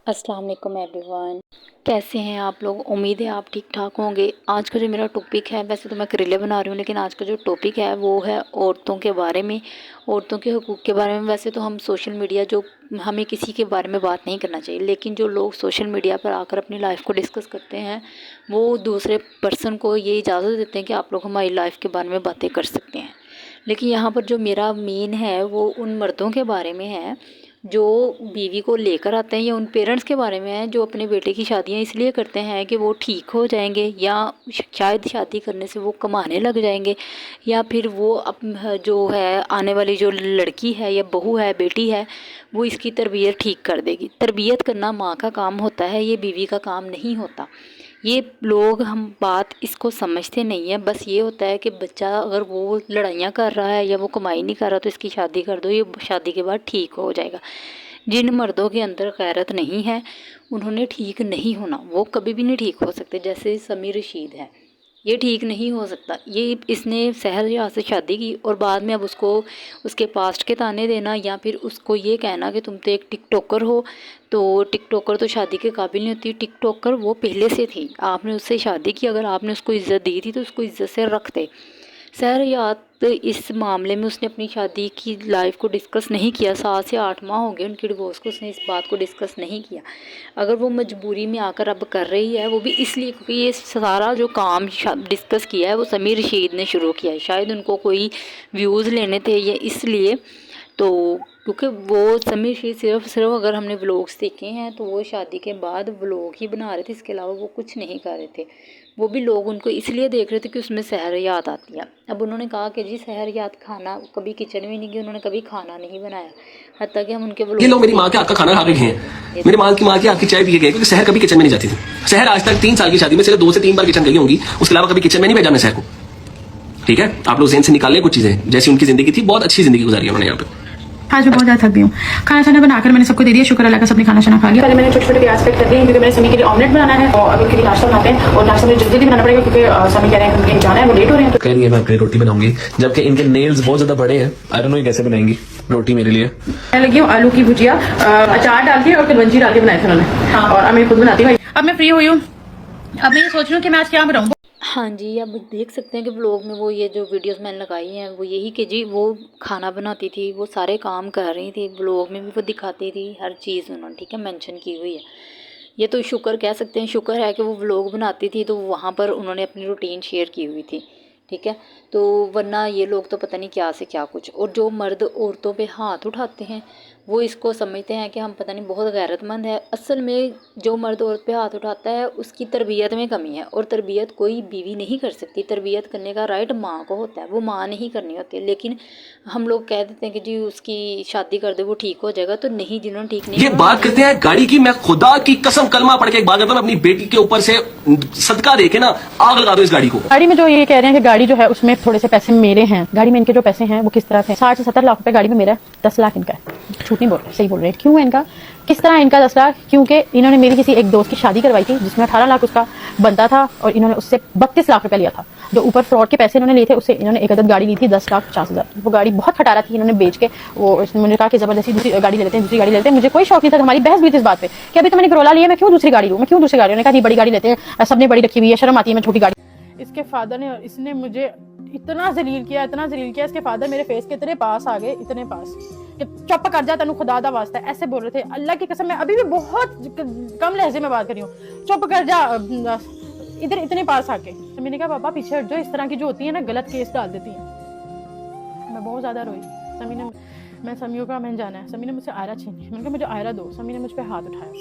अस्सलाम वालेकुम एवरीवन। कैसे हैं आप लोग? उम्मीद है आप ठीक ठाक होंगे। आज का जो मेरा टॉपिक है, वैसे तो मैं करेले बना रही हूँ, लेकिन आज का जो टॉपिक है वो है औरतों के बारे में, औरतों के हुकूक के बारे में। वैसे तो हम सोशल मीडिया जो हमें किसी के बारे में बात नहीं करना चाहिए, लेकिन जो लोग सोशल मीडिया पर आकर अपनी लाइफ को डिस्कस करते हैं वो दूसरे पर्सन को ये इजाज़त देते हैं कि आप लोग हमारी लाइफ के बारे में बातें कर सकते हैं। लेकिन यहाँ पर जो मेरा मेन है वो उन मर्दों के बारे में है जो बीवी को लेकर आते हैं, या उन पेरेंट्स के बारे में है जो अपने बेटे की शादियाँ इसलिए करते हैं कि वो ठीक हो जाएंगे, या शायद शादी करने से वो कमाने लग जाएंगे, या फिर वो जो है आने वाली जो लड़की है या बहू है, बेटी है, वो इसकी तरबियत ठीक कर देगी। तरबियत करना माँ का काम होता है, ये बीवी का काम नहीं होता। ये लोग हम बात इसको समझते नहीं है। बस ये होता है कि बच्चा अगर वो लड़ाइयाँ कर रहा है या वो कमाई नहीं कर रहा तो इसकी शादी कर दो, ये शादी के बाद ठीक हो जाएगा। जिन मर्दों के अंदर गैरत नहीं है उन्होंने ठीक नहीं होना, वो कभी भी नहीं ठीक हो सकते। जैसे समीर रशीद है, ये ठीक नहीं हो सकता। ये इसने शहरयार से शादी की और बाद में अब उसको उसके पास्ट के ताने देना, या फिर उसको ये कहना कि तुम तो एक टिकटॉकर हो, तो टिकटॉकर तो शादी के काबिल नहीं होती। टिकटॉकर वो पहले से थी, आपने उससे शादी की, अगर आपने उसको इज़्ज़त दी थी तो उसको इज़्ज़त से रखते। शहरयार इस मामले में उसने अपनी शादी की लाइफ को डिस्कस नहीं किया। 7 से 8 माह हो गए उनकी डिवोर्स को, उसने इस बात को डिस्कस नहीं किया। अगर वो मजबूरी में आकर अब कर रही है, वो भी इसलिए क्योंकि ये सारा जो काम डिस्कस किया है वो समीर रशीद ने शुरू किया है। शायद उनको कोई व्यूज़ लेने थे या इसलिए। तो क्योंकि वो समीर रशीद सिर्फ अगर हमने व्लॉग्स देखे हैं तो वो शादी के बाद व्लॉग ही बना रहे थे, इसके अलावा वो कुछ नहीं कर रहे थे। वो भी लोग उनको इसलिए देख रहे थे कि उसमें सहर याद आती है। अब उन्होंने कहा कि जी सहर याद खाना, कभी किचन में नहीं गए, उन्होंने कभी खाना नहीं बनाया। हत्ता कि हम उनके ये लोग मेरी माँ के हाथ का खाना खा के गए हैं, मेरे माँ की हाथ की चाय पी के गए, क्योंकि सहर कभी किचन में नहीं जाती थी। सहर आज तक 3 साल की शादी में सिर्फ 2 से 3 बार किचन गई होंगी, उसके अलावा कभी किचन में नहीं भेजा मैं सहर को। ठीक है, आप लोग ज़हन से निकाल लें कुछ चीजें। जैसी उनकी जिंदगी थी, बहुत अच्छी जिंदगी गुजारी है उन्होंने यहाँ पे। आज मैं बहुत ज़्यादा थक गई हूँ। खाना शाना बनाकर मैंने सबको दे दिया, शुक्र अल्लाह का सबने खाना शाना खा लिया। पहले मैंने छोटे छोटे प्याज कट कर दिए क्योंकि मैंने समी के लिए ऑमलेट बनाना है और अभी उनके लिए नाश्ता बनाते हैं, और नाश्ता मुझे जल्दी बनाना पड़ेगा क्योंकि समी कह रहे हैं कि उनके जाना है, वो लेट हो रहे हैं। तो कह रही है मैं अपनी रोटी बनाऊंगी, जबकि इनके नेल्स बहुत ज्यादा बड़े हैं। आई डोंट नो ये कैसे बनाएंगी रोटी मेरे लिए। मैं लगी हूँ आलू की भुजिया, अचार डाल के और कलवंजी डाल के बनाए थे उन्होंने, और अब मैं खुद बनाती हूँ। अब मैं फ्री हुई हूँ, अब मैं ये सोच रही हूँ कि मैं आज क्या बनाऊँ। हाँ जी, अब देख सकते हैं कि व्लॉग में वो ये जो वीडियोस मैंने लगाई हैं वो यही कि जी वो खाना बनाती थी, वो सारे काम कर रही थी, व्लॉग में भी वो दिखाती थी हर चीज़ उन्होंने, ठीक है, मेंशन की हुई है। ये तो शुक्र कह सकते हैं, शुक्र है कि वो व्लॉग बनाती थी तो वहाँ पर उन्होंने अपनी रूटीन शेयर की हुई थी, ठीक है। तो वरना ये लोग तो पता नहीं क्या से क्या कुछ। और जो मर्द औरतों पे हाथ उठाते हैं वो इसको समझते हैं कि हम पता नहीं बहुत गैरतमंद है। असल में जो मर्द औरत पे हाथ उठाता है उसकी तरबियत में कमी है, और तरबियत कोई बीवी नहीं कर सकती। तरबियत करने का राइट माँ को होता है, वो माँ नहीं करनी होती। लेकिन हम लोग कह देते हैं कि जी उसकी शादी कर दे वो ठीक हो जाएगा, तो नहीं, जिन्होंने ठीक नहीं ये बात करते हैं गाड़ी की, मैं खुदा की कसम कलमा पढ़ के एक बात करता हूँ, अपनी बेटी के ऊपर से सदका देके ना आग लगा दो इस गाड़ी को। गाड़ी में जो ये कह रहे हैं कि गाड़ी जो है उसमें थोड़े से पैसे मेरे हैं, गाड़ी में इनके जो पैसे हैं वो किस तरह से 60 से 70 लाख रुपए गाड़ी में मेरा है, 10 लाख इनका है। झूठ नहीं बोल रहे, सही बोल रहे हैं। क्यों है इनका, किस तरह इनका 10 लाख? क्योंकि इन्होंने मेरी किसी एक दोस्त की शादी करवाई थी जिसमें 18 लाख उसका बनता था, और इन्होंने उससे 32 लाख रुपए लिया था। जो ऊपर फ्रॉड के पैसे इन्होंने लिए थे उससे इन्होंने एक अदद गाड़ी ली थी 10,50,000। वो गाड़ी बहुत खटारा थी, इन्होंने बेच के वो मुझे कहा कि जबरदस्ती दूसरी गाड़ी ले लेते हैं, दूसरी गाड़ी ले लेते हैं। मुझे कोई शौक नहीं था। हमारी बहस भी थी इस बात पे कि अभी तो मैंने करोला लिया, मैं क्यों दूसरी गाड़ी लूं, मैं क्यों दूसरी गाड़ी। उन्होंने कहा बड़ी गाड़ी लेते हैं, सबने बड़ी रखी हुई है, शर्म आती है मैं छोटी गाड़ी। इसके फादर ने, इसने मुझे इतना जलील किया, इतना जलील किया। इसके फादर मेरे फेस के इतने पास आ गए, इतने पास कि चुप कर जा, तेनू खुदा दा वास्ता, ऐसे बोल रहे थे। अल्लाह की कसम, मैं अभी भी बहुत कम लहजे में बात कर रही हूँ। चुप कर जा, इधर इतने पास आके। तो मैंने कहा पापा पीछे हट जाओ, इस तरह की जो होती है ना गलत केस डाल देती हैं। मैं बहुत ज्यादा रोई। समी ने, मैं समियों का मैं जाना है, समी ने मुझसे आयरा छीनी। मैंने कहा मुझे आयरा दो, समी ने मुझ पर हाथ उठाया।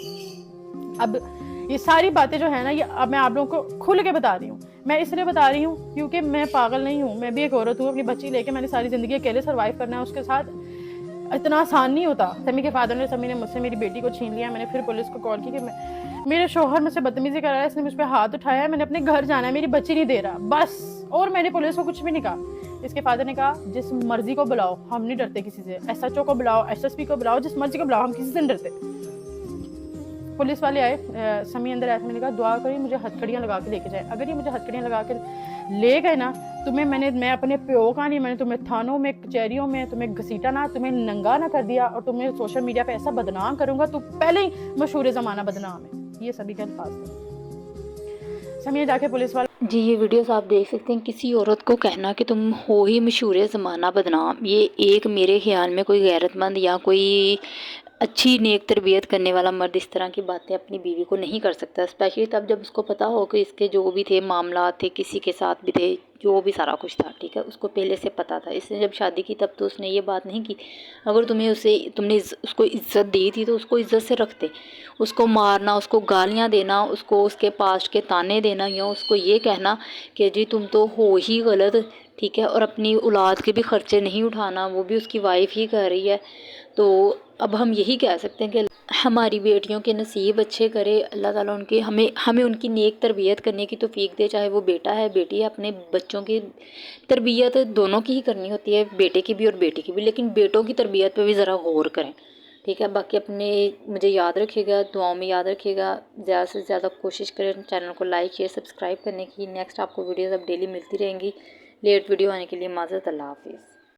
अब ये सारी बातें जो है ना, ये अब मैं आप लोगों को खुल के बता रही हूँ। मैं इसलिए बता रही हूँ क्योंकि मैं पागल नहीं हूँ, मैं भी एक औरत हूँ। अपनी बच्ची लेके मैंने सारी जिंदगी अकेले सर्वाइव करना है, उसके साथ इतना आसान नहीं होता। समी के फादर ने, समी ने मुझसे मेरी बेटी को छीन लिया। मैंने फिर पुलिस को कॉल की कि मेरे शौहर मुझसे बदतमीजी कर रहा है, इसने मुझ पर हाथ उठाया है, मैंने अपने घर जाना है, मेरी बच्ची नहीं दे रहा, बस। और मैंने पुलिस को कुछ भी नहीं कहा। इसके फादर ने कहा जिस मर्जी को बुलाओ, हम नहीं डरते किसी से। SHO को बुलाओ, SSP को बुलाओ, जिस मर्जी को बुलाओ, हम किसी से नहीं डरते। पुलिस वाले आए, समी अंदर आया। मैंने कहा दुआ करिए मुझे हथकड़ियाँ लगा के लेके जाए। अगर ये मुझे हथकड़ियाँ लगा के ले गए ना तुम्हें मैं अपने प्यो का नहीं, मैंने तुम्हें थानों में कचहरियों में तुम्हें घसीटा ना, तुम्हें नंगा ना कर दिया और तुम्हें सोशल मीडिया पे ऐसा बदनाम करूंगा, तो पहले ही मशहूर ज़माना बदनाम है। ये सभी के अल्फाज थे। समिया जाके पुलिस वाले जी ये वीडियोस आप देख सकते हैं। किसी औरत को कहना कि तुम हो ही मशहूर ज़माना बदनाम, ये एक मेरे ख्याल में कोई गैरतमंद या कोई अच्छी नेक तरबियत करने वाला मर्द इस तरह की बातें अपनी बीवी को नहीं कर सकता, स्पेशली तब जब उसको पता हो कि इसके जो भी थे मामला थे, किसी के साथ भी थे, जो भी सारा कुछ था, ठीक है, उसको पहले से पता था। इसने जब शादी की तब तो उसने ये बात नहीं की। अगर तुमने उसको इज्जत दी थी तो उसको इज्जत से रखते। उसको मारना, उसको गालियाँ देना, उसको उसके पास्ट के ताने देना, या उसको ये कहना कि जी तुम तो हो ही गलत, ठीक है, और अपनी औलाद के भी खर्चे नहीं उठाना, वो भी उसकी वाइफ ही कर रही है। तो अब हम यही कह सकते हैं कि हमारी बेटियों के नसीब अच्छे करे अल्लाह ताला, उनके हमें उनकी नेक तरबियत करने की तौफीक दे। चाहे वो बेटा है बेटी है, अपने बच्चों की तरबियत दोनों की ही करनी होती है, बेटे की भी और बेटी की भी, लेकिन बेटों की तरबियत पे भी ज़रा गौर करें, ठीक है। बाकी अपने मुझे याद रखिएगा, दुआओं में याद रखिएगा, ज़्यादा से ज़्यादा कोशिश करें चैनल को लाइक शेयर सब्सक्राइब करने की। नेक्स्ट आपको वीडियोज़ अब डेली मिलती रहेंगी। लेट वीडियो आने के लिए माज़रत, अल्लाह हाफिज़।